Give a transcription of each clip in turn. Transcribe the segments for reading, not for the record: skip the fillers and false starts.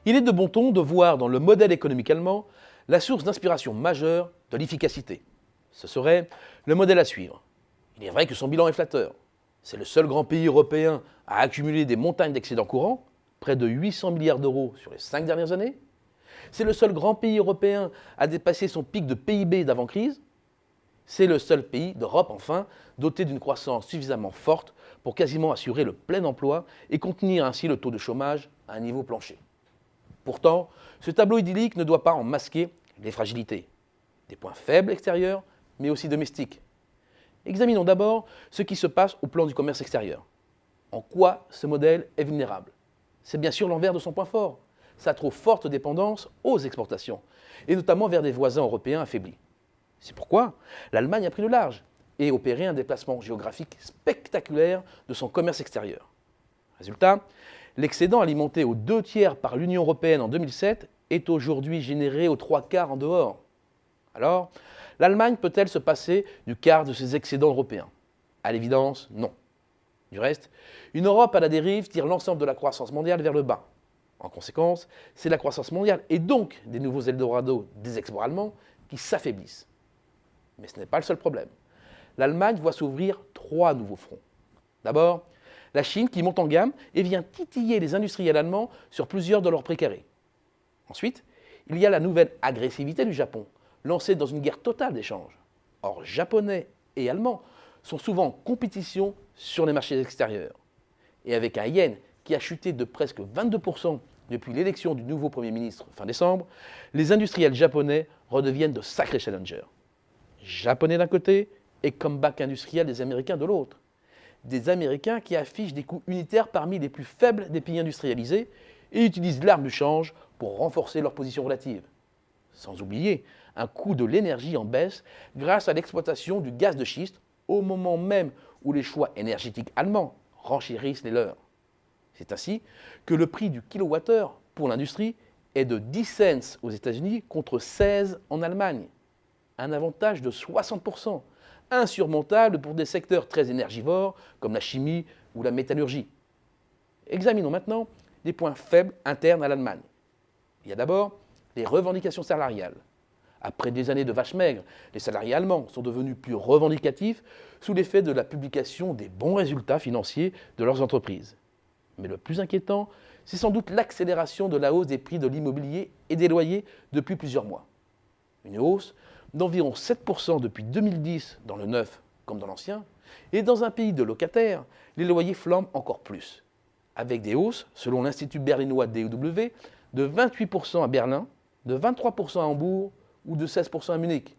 Il est de bon ton de voir dans le modèle économique allemand la source d'inspiration majeure de l'efficacité. Ce serait le modèle à suivre. Il est vrai que son bilan est flatteur. C'est le seul grand pays européen à accumuler des montagnes d'excédents courants, près de 800 milliards d'euros sur les 5 dernières années. C'est le seul grand pays européen à dépasser son pic de PIB d'avant-crise. C'est le seul pays d'Europe, enfin, doté d'une croissance suffisamment forte pour quasiment assurer le plein emploi et contenir ainsi le taux de chômage à un niveau plancher. Pourtant, ce tableau idyllique ne doit pas en masquer les fragilités, des points faibles extérieurs, mais aussi domestiques. Examinons d'abord ce qui se passe au plan du commerce extérieur. En quoi ce modèle est vulnérable? C'est bien sûr l'envers de son point fort, sa trop forte dépendance aux exportations, et notamment vers des voisins européens affaiblis. C'est pourquoi l'Allemagne a pris le large et opéré un déplacement géographique spectaculaire de son commerce extérieur. Résultat, l'excédent alimenté aux 2/3 par l'Union européenne en 2007 est aujourd'hui généré aux 3/4 en dehors. Alors, l'Allemagne peut-elle se passer du quart de ses excédents européens? À l'évidence, non. Du reste, une Europe à la dérive tire l'ensemble de la croissance mondiale vers le bas. En conséquence, c'est la croissance mondiale et donc des nouveaux Eldorado des exports allemands qui s'affaiblissent. Mais ce n'est pas le seul problème. L'Allemagne voit s'ouvrir 3 nouveaux fronts. D'abord, la Chine qui monte en gamme et vient titiller les industriels allemands sur plusieurs de leurs précarés. Ensuite, il y a la nouvelle agressivité du Japon, lancé dans une guerre totale d'échanges. Or, Japonais et Allemands sont souvent en compétition sur les marchés extérieurs. Et avec un yen qui a chuté de presque 22% depuis l'élection du nouveau Premier ministre fin décembre, les industriels japonais redeviennent de sacrés challengers. Japonais d'un côté et comeback industriel des Américains de l'autre. Des Américains qui affichent des coûts unitaires parmi les plus faibles des pays industrialisés et utilisent l'arme du change pour renforcer leur position relative. Sans oublier un coût de l'énergie en baisse grâce à l'exploitation du gaz de schiste au moment même où les choix énergétiques allemands renchérissent les leurs. C'est ainsi que le prix du kilowattheure pour l'industrie est de 10 cents aux États-Unis contre 16 en Allemagne. Un avantage de 60%, insurmontable pour des secteurs très énergivores comme la chimie ou la métallurgie. Examinons maintenant les points faibles internes à l'Allemagne. Il y a d'abord les revendications salariales. Après des années de vaches maigres, les salariés allemands sont devenus plus revendicatifs sous l'effet de la publication des bons résultats financiers de leurs entreprises. Mais le plus inquiétant, c'est sans doute l'accélération de la hausse des prix de l'immobilier et des loyers depuis plusieurs mois. Une hausse d'environ 7% depuis 2010 dans le neuf comme dans l'ancien, et dans un pays de locataires, les loyers flambent encore plus, avec des hausses, selon l'Institut berlinois DEW, de 28% à Berlin, de 23% à Hambourg ou de 16% à Munich.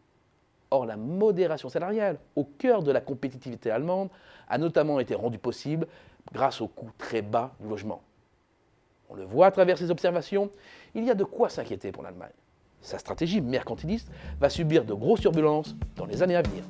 Or, la modération salariale, au cœur de la compétitivité allemande, a notamment été rendue possible grâce au coût très bas du logement. On le voit à travers ces observations, il y a de quoi s'inquiéter pour l'Allemagne. Sa stratégie mercantiliste va subir de grosses turbulences dans les années à venir.